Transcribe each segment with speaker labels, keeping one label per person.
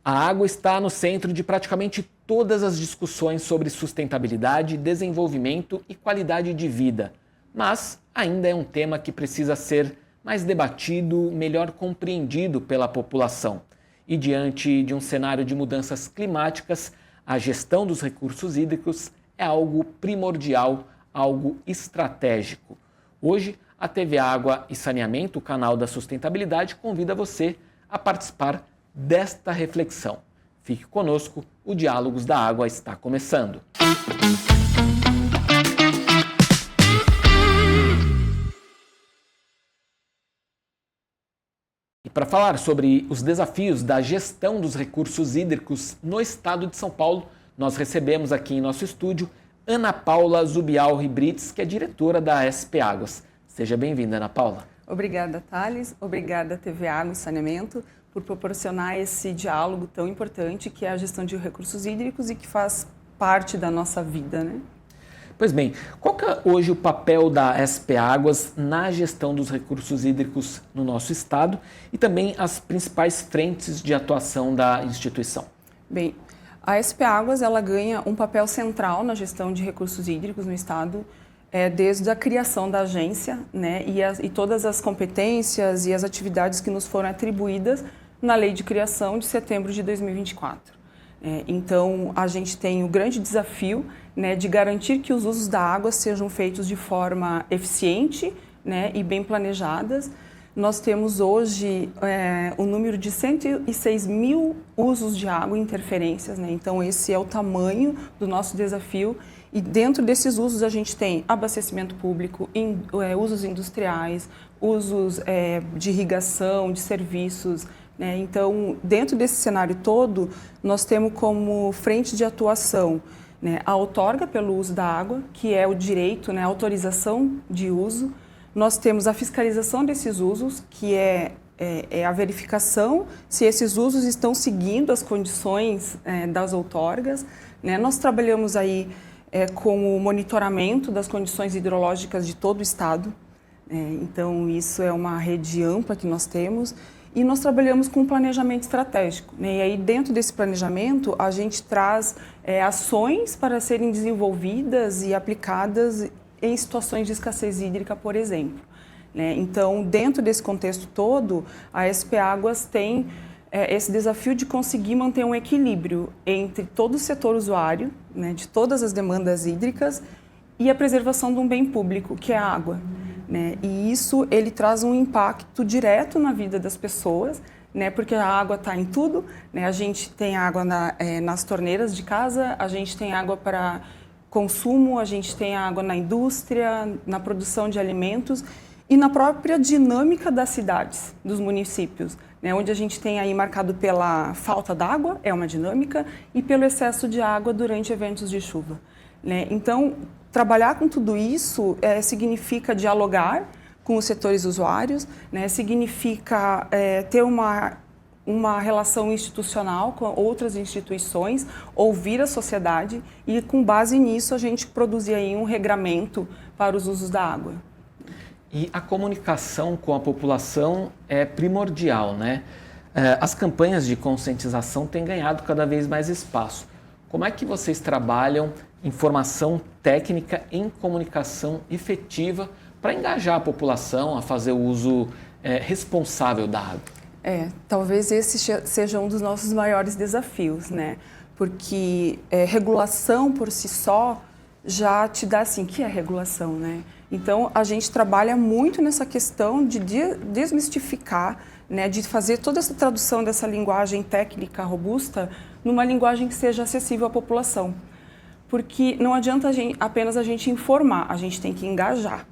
Speaker 1: A água está no centro de praticamente todas as discussões sobre sustentabilidade, desenvolvimento e qualidade de vida, mas ainda é um tema que precisa ser mais debatido, melhor compreendido pela população. E diante de um cenário de mudanças climáticas, a gestão dos recursos hídricos é algo primordial, algo estratégico. Hoje, a TV Água e Saneamento, o canal da sustentabilidade, convida você a participar desta reflexão. Fique conosco, o Diálogos da Água está começando. E para falar sobre os desafios da gestão dos recursos hídricos no estado de São Paulo, nós recebemos aqui em nosso estúdio Ana Paula Zubial Ribrits, que é diretora da SP Águas. Seja bem-vinda, Ana Paula.
Speaker 2: Obrigada, Thales. Obrigada, TV Água e Saneamento, por proporcionar esse diálogo tão importante que é a gestão de recursos hídricos e que faz parte da nossa vida, né?
Speaker 1: Pois bem, qual que é hoje o papel da SP Águas na gestão dos recursos hídricos no nosso estado e também as principais frentes de atuação da instituição?
Speaker 2: Bem, a SP Águas ela ganha um papel central na gestão de recursos hídricos no estado, desde a criação da agência, né, e todas as competências e as atividades que nos foram atribuídas na Lei de Criação de setembro de 2024. Então, a gente tem o grande desafio, né, de garantir que os usos da água sejam feitos de forma eficiente, né, e bem planejadas. Nós temos hoje um número de 106 mil usos de água e interferências, né? Então, esse é o tamanho do nosso desafio. E dentro desses usos a gente tem abastecimento público, usos industriais, usos de irrigação, de serviços, né? Então, dentro desse cenário todo, nós temos como frente de atuação, né, a outorga pelo uso da água, que é o direito, né, a autorização de uso. Nós temos a fiscalização desses usos, que é a verificação se esses usos estão seguindo as condições das outorgas, né? Nós trabalhamos aí com o monitoramento das condições hidrológicas de todo o estado. Então, isso é uma rede ampla que nós temos. E nós trabalhamos com planejamento estratégico, né? E aí, dentro desse planejamento, a gente traz ações para serem desenvolvidas e aplicadas em situações de escassez hídrica, por exemplo, né? Então, dentro desse contexto todo, a SP Águas tem esse desafio de conseguir manter um equilíbrio entre todo o setor usuário, né, de todas as demandas hídricas e a preservação de um bem público, que é a água, né? E isso ele traz um impacto direto na vida das pessoas, né? Porque a água está em tudo, né? A gente tem água nas torneiras de casa, a gente tem água para consumo, a gente tem água na indústria, na produção de alimentos e na própria dinâmica das cidades, dos municípios, né? Onde a gente tem aí marcado pela falta d'água, é uma dinâmica, e pelo excesso de água durante eventos de chuva, né? Então, trabalhar com tudo isso significa dialogar com os setores usuários, né? Significa ter uma relação institucional com outras instituições, ouvir a sociedade e, com base nisso, a gente produzir aí um regramento para os usos da água.
Speaker 1: E a comunicação com a população é primordial, né? As campanhas de conscientização têm ganhado cada vez mais espaço. Como é que vocês trabalham informação técnica em comunicação efetiva para engajar a população a fazer o uso responsável da água?
Speaker 2: Talvez esse seja um dos nossos maiores desafios, né? Porque regulação por si só já te dá assim, que é regulação, né? Então, a gente trabalha muito nessa questão de desmistificar, né, de fazer toda essa tradução dessa linguagem técnica robusta numa linguagem que seja acessível à população. Porque não adianta apenas a gente informar, a gente tem que engajar,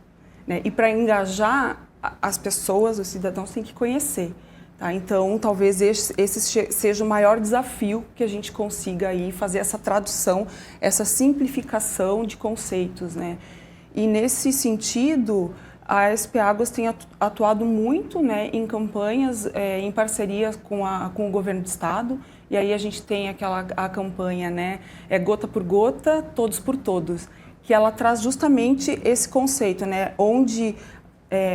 Speaker 2: né? E para engajar as pessoas, os cidadãos têm que conhecer. Tá? Então, talvez esse seja o maior desafio que a gente consiga aí fazer essa tradução, essa simplificação de conceitos, né? E nesse sentido, a SP Águas tem atuado muito, né, em campanhas em parceria com o governo do estado. E aí a gente tem a campanha, né, Gota por Gota, Todos por Todos, que ela traz justamente esse conceito, né, onde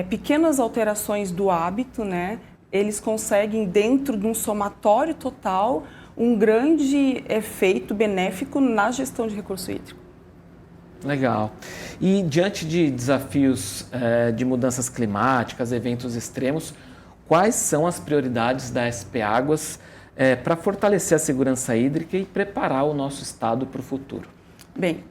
Speaker 2: pequenas alterações do hábito, né, eles conseguem, dentro de um somatório total, um grande efeito benéfico na gestão de recurso hídrico.
Speaker 1: Legal. E diante de desafios de mudanças climáticas, eventos extremos, quais são as prioridades da SP Águas para fortalecer a segurança hídrica e preparar o nosso estado para o futuro?
Speaker 2: Bem,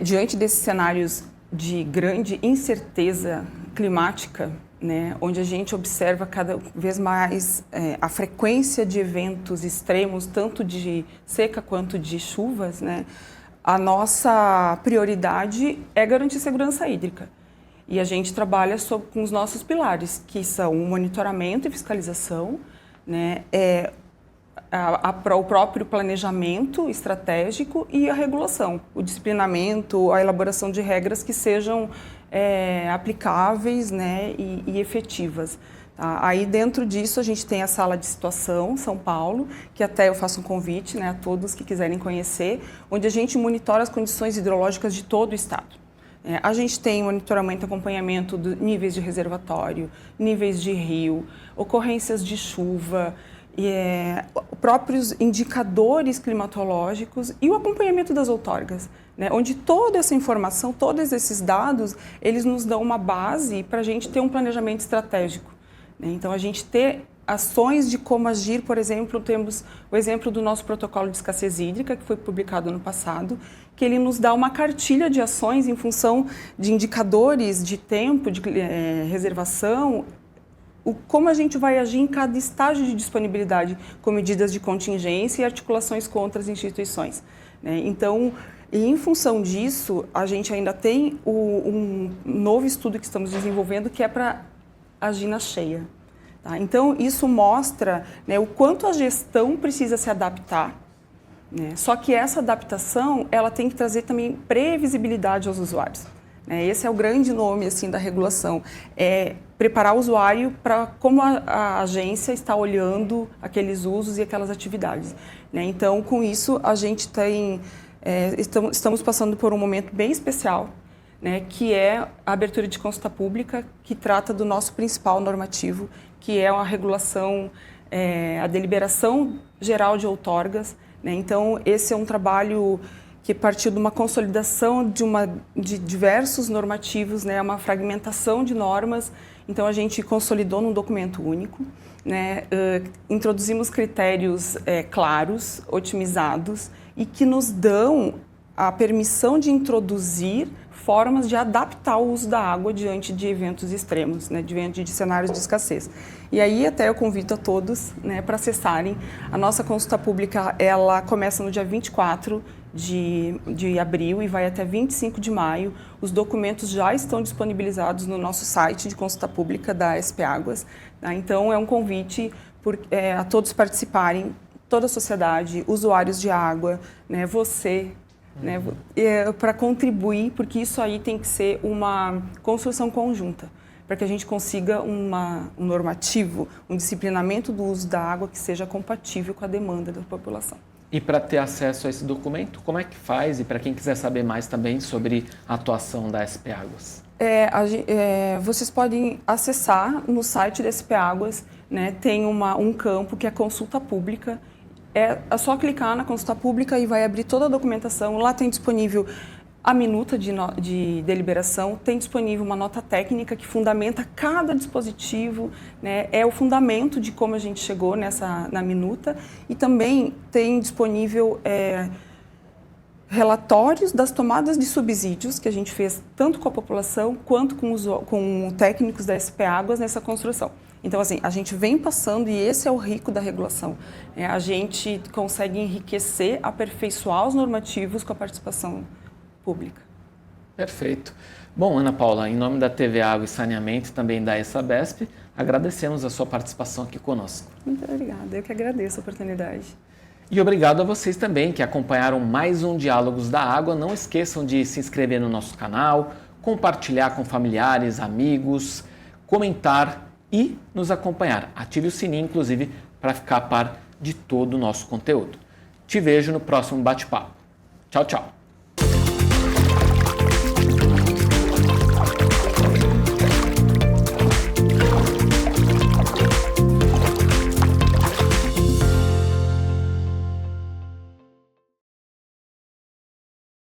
Speaker 2: diante desses cenários de grande incerteza climática, né, onde a gente observa cada vez mais a frequência de eventos extremos, tanto de seca quanto de chuvas, né, a nossa prioridade é garantir segurança hídrica. E a gente trabalha com os nossos pilares, que são o monitoramento e fiscalização, né, o próprio planejamento estratégico e a regulação, o disciplinamento, a elaboração de regras que sejam aplicáveis, né, e efetivas. Tá? Aí dentro disso a gente tem a sala de situação São Paulo, que até eu faço um convite, né, a todos que quiserem conhecer, onde a gente monitora as condições hidrológicas de todo o estado. A gente tem monitoramento e acompanhamento de níveis de reservatório, níveis de rio, ocorrências de chuva, próprios indicadores climatológicos e o acompanhamento das outorgas, né, onde toda essa informação, todos esses dados, eles nos dão uma base para a gente ter um planejamento estratégico. Né? Então, a gente ter ações de como agir, por exemplo, temos o exemplo do nosso protocolo de escassez hídrica, que foi publicado ano passado, que ele nos dá uma cartilha de ações em função de indicadores de tempo, de reservação, como a gente vai agir em cada estágio de disponibilidade com medidas de contingência e articulações com outras instituições. Né? Então, em função disso, a gente ainda tem um novo estudo que estamos desenvolvendo que é para agir na cheia. Tá? Então, isso mostra, né, o quanto a gestão precisa se adaptar, né? Só que essa adaptação ela tem que trazer também previsibilidade aos usuários. Esse é o grande nome assim, da regulação, é preparar o usuário para como a agência está olhando aqueles usos e aquelas atividades. Né? Então, com isso, a gente estamos passando por um momento bem especial, né, que é a abertura de consulta pública, que trata do nosso principal normativo, que é a regulação, a deliberação geral de outorgas. Né? Então, esse é um trabalho que partiu de uma consolidação de diversos normativos, né, uma fragmentação de normas. Então, a gente consolidou num documento único, né, introduzimos critérios claros, otimizados, e que nos dão a permissão de introduzir formas de adaptar o uso da água diante de eventos extremos, né, diante de cenários de escassez. E aí até eu convido a todos, né, para acessarem. A nossa consulta pública, ela começa no dia 24 de abril e vai até 25 de maio. Os documentos já estão disponibilizados no nosso site de consulta pública da SP Águas. Tá? Então, é um convite a todos participarem, toda a sociedade, usuários de água, né, você, né, para contribuir, porque isso aí tem que ser uma construção conjunta, para que a gente consiga um normativo, um disciplinamento do uso da água que seja compatível com a demanda da população.
Speaker 1: E para ter acesso a esse documento, como é que faz? E para quem quiser saber mais também sobre a atuação da SP Águas?
Speaker 2: Vocês podem acessar no site da SP Águas, né, tem um campo que é consulta pública. É só clicar na consulta pública e vai abrir toda a documentação. Lá tem disponível a minuta de deliberação, tem disponível uma nota técnica que fundamenta cada dispositivo, né? É o fundamento de como a gente chegou na minuta, e também tem disponível relatórios das tomadas de subsídios que a gente fez tanto com a população quanto com técnicos da SP Águas nessa construção. Então, assim, a gente vem passando, e esse é o rico da regulação. A gente consegue enriquecer, aperfeiçoar os normativos com a participação pública.
Speaker 1: Perfeito. Bom, Ana Paula, em nome da TV Água e Saneamento e também da ESABESP, agradecemos a sua participação aqui conosco.
Speaker 2: Muito obrigada, eu que agradeço a oportunidade.
Speaker 1: E obrigado a vocês também que acompanharam mais um Diálogos da Água. Não esqueçam de se inscrever no nosso canal, compartilhar com familiares, amigos, comentar e nos acompanhar. Ative o sininho, inclusive, para ficar a par de todo o nosso conteúdo. Te vejo no próximo bate-papo. Tchau, tchau.